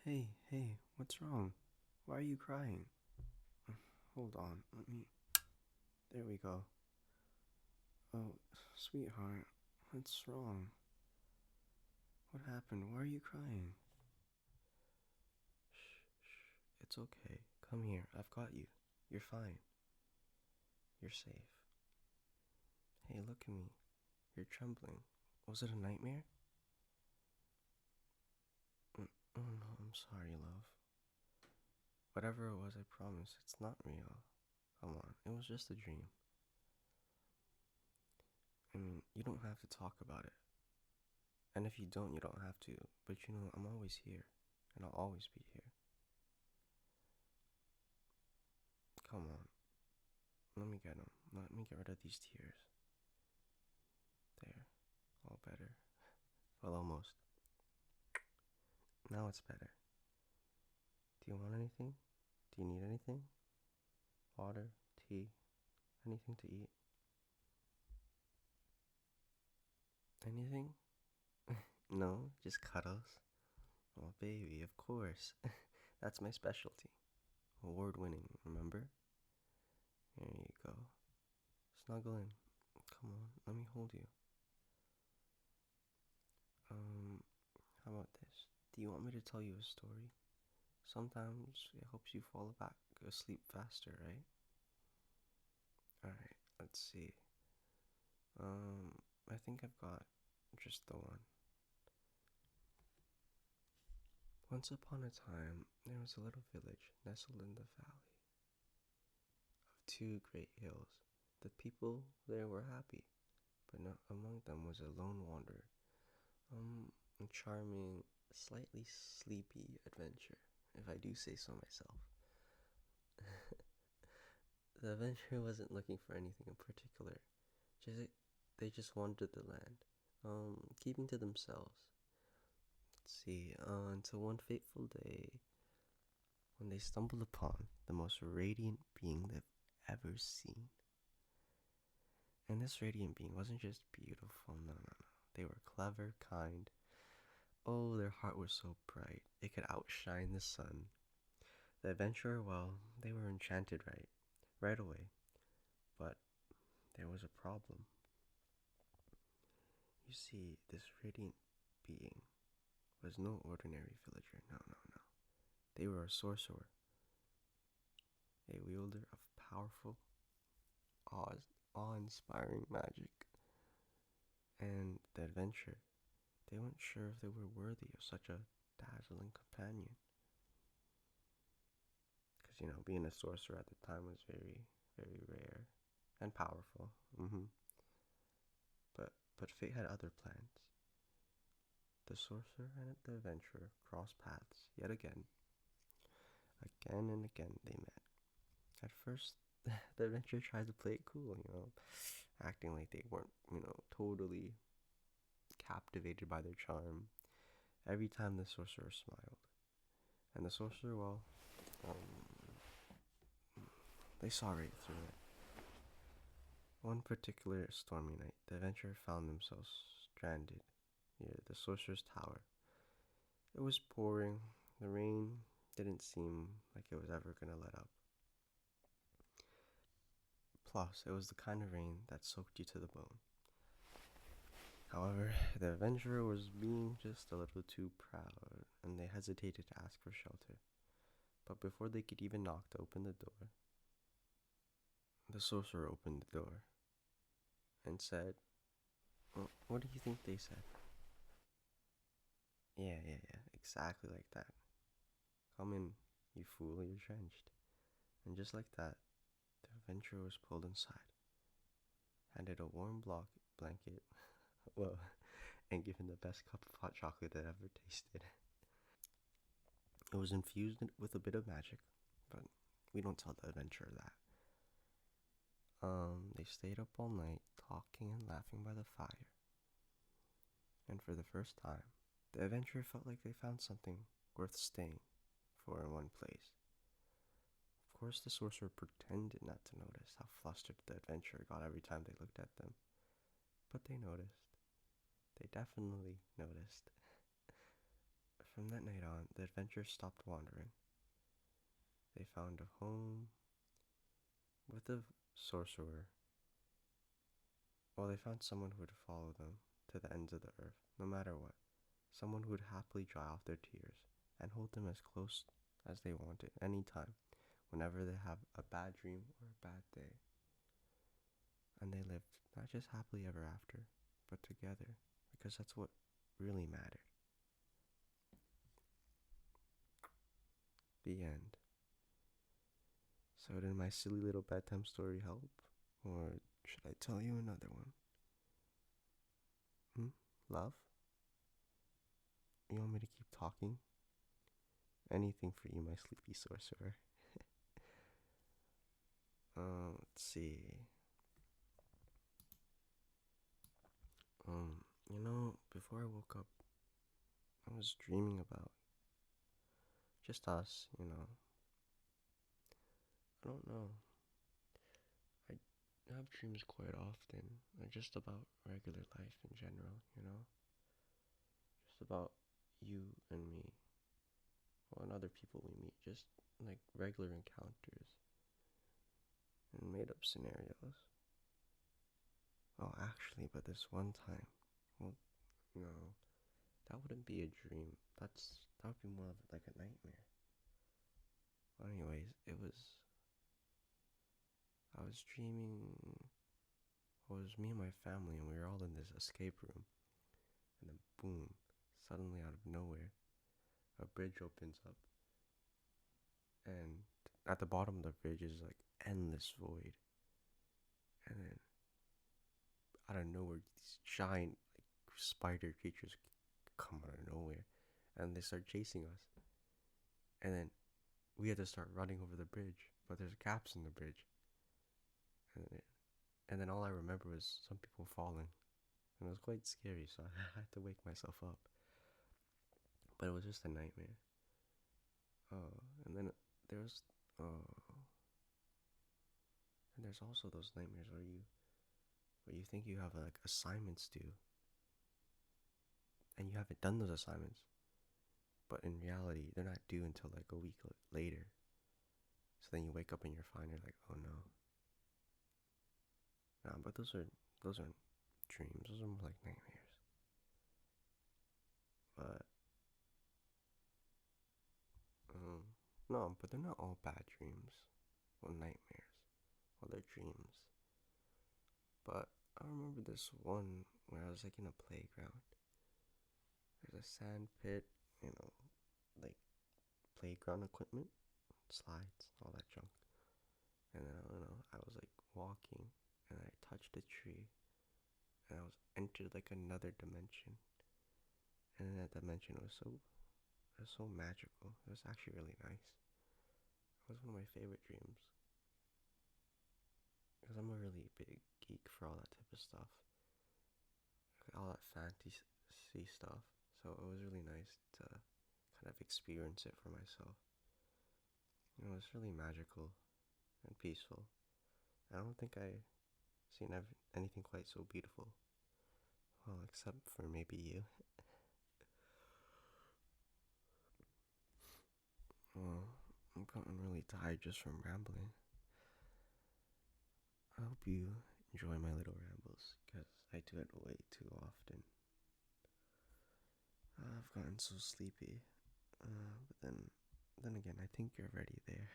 Hey, what's wrong? Why are you crying? Hold on, let me. There we go. Oh, sweetheart, what's wrong? What happened? Why are you crying? Shh, it's okay. Come here, I've got you. You're fine. You're safe. Hey, look at me. You're trembling. Was it a nightmare? Oh no, I'm sorry, love. Whatever it was, I promise, it's not real. Come on, it was just a dream. I mean, you don't have to talk about it. And if you don't, you don't have to. But you know, I'm always here. And I'll always be here. Come on. Let me get them. Let me get rid of these tears. There. All better. Well, almost. Now it's better. Do you want anything? Do you need anything? Water? Tea? Anything to eat? Anything? No? Just cuddles? Oh, baby, of course. That's my specialty. Award winning, remember? There you go. Snuggle in. Come on, let me hold you. Um, how about this? Do you want me to tell you a story? Sometimes it helps you fall back asleep faster, right? Alright, let's see. I think I've got just the one. Once upon a time, there was a little village nestled in the valley of two great hills. The people there were happy, but not among them was a lone wanderer. A charming, slightly sleepy adventure, if I do say so myself. The adventurer wasn't looking for anything in particular. Just they just wandered the land, keeping to themselves. Let's see, until one fateful day when they stumbled upon the most radiant being they've ever seen. And this radiant being wasn't just beautiful, no. They were clever, kind. Oh, their heart was so bright, it could outshine the sun. The adventurer, well, they were enchanted right away. But there was a problem. You see, this radiant being was no ordinary villager, no. They were a sorcerer, a wielder of powerful, awe-inspiring magic. And the adventure, they weren't sure if they were worthy of such a dazzling companion. Because, you know, being a sorcerer at the time was very rare and powerful. But fate had other plans. The sorcerer and the adventurer crossed paths yet again. Again and again they met. At first, the adventurer tried to play it cool, acting like they weren't, totally captivated by their charm. Every time the sorcerer smiled. And the sorcerer, well, they saw right through it. One particular stormy night, the adventurer found themselves stranded near the sorcerer's tower. It was pouring. The rain didn't seem like it was ever gonna let up. Plus, it was the kind of rain that soaked you to the bone. However, the adventurer was being just a little too proud, and they hesitated to ask for shelter. But before they could even knock to open the door, the sorcerer opened the door and said, well, what do you think they said? Yeah, exactly like that. Come in, you fool, you're drenched. And just like that, the adventurer was pulled inside, handed a warm blanket, well, and given the best cup of hot chocolate that ever tasted. It was infused with a bit of magic, but we don't tell the adventurer that. They stayed up all night, talking and laughing by the fire. And for the first time, the adventurer felt like they found something worth staying for in one place. Of course, the sorcerer pretended not to notice how flustered the adventurer got every time they looked at them. But they noticed. They definitely noticed. from that night on, the adventurers stopped wandering. They found a home with the sorcerer. Well, they found someone who would follow them to the ends of the earth, no matter what. Someone who would happily dry off their tears and hold them as close as they wanted, anytime, whenever they have a bad dream or a bad day. And they lived not just happily ever after, but together, because that's what really mattered. The end. So did my silly little bedtime story help? Or should I tell you another one? Love? You want me to keep talking? Anything for you, my sleepy sorcerer. Let's see. Before I woke up, I was dreaming about just us, I don't know. I have dreams quite often, just about regular life in general. Just about you and me, well, and other people we meet, just like regular encounters and made up scenarios. Oh, actually, but this one time, well, no, that wouldn't be a dream. That would be more of like a nightmare. Well, anyways, I was dreaming, it was me and my family, and we were all in this escape room, and then boom, suddenly out of nowhere, a bridge opens up, and at the bottom of the bridge is like endless void, and then out of nowhere, these giant like spider creatures come out of nowhere, and they start chasing us, and then we had to start running over the bridge, but there's gaps in the bridge, and then all I remember was some people falling, and it was quite scary, so I had to wake myself up, but it was just a nightmare. And then there's and there's also those nightmares where you think you have like assignments due, and you haven't done those assignments, but in reality they're not due until like a week later. So then you wake up and you're fine. You're like, oh no. Nah, but those aren't dreams. Those are more like nightmares. But no, but they're not all bad dreams or nightmares. Well, they're dreams. But I remember this one where I was like in a playground. There's a sand pit, like playground equipment, slides, all that junk. And then I don't know, I was like walking and I touched a tree and I was entered like another dimension. And in that dimension it was so magical. It was actually really nice. It was one of my favorite dreams. Because I'm a really big geek for all that type of stuff. Like all that fantasy stuff. So it was really nice to kind of experience it for myself. It was really magical and peaceful. I don't think I seen anything quite so beautiful. Well, except for maybe you. Well, I'm gotten really tired just from rambling. I hope you enjoy my little rambles, because I do it way too often. I've gotten so sleepy. But then again, I think you're already there.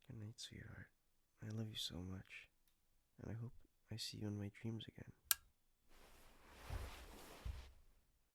Good night, sweetheart. I love you so much, and I hope I see you in my dreams again.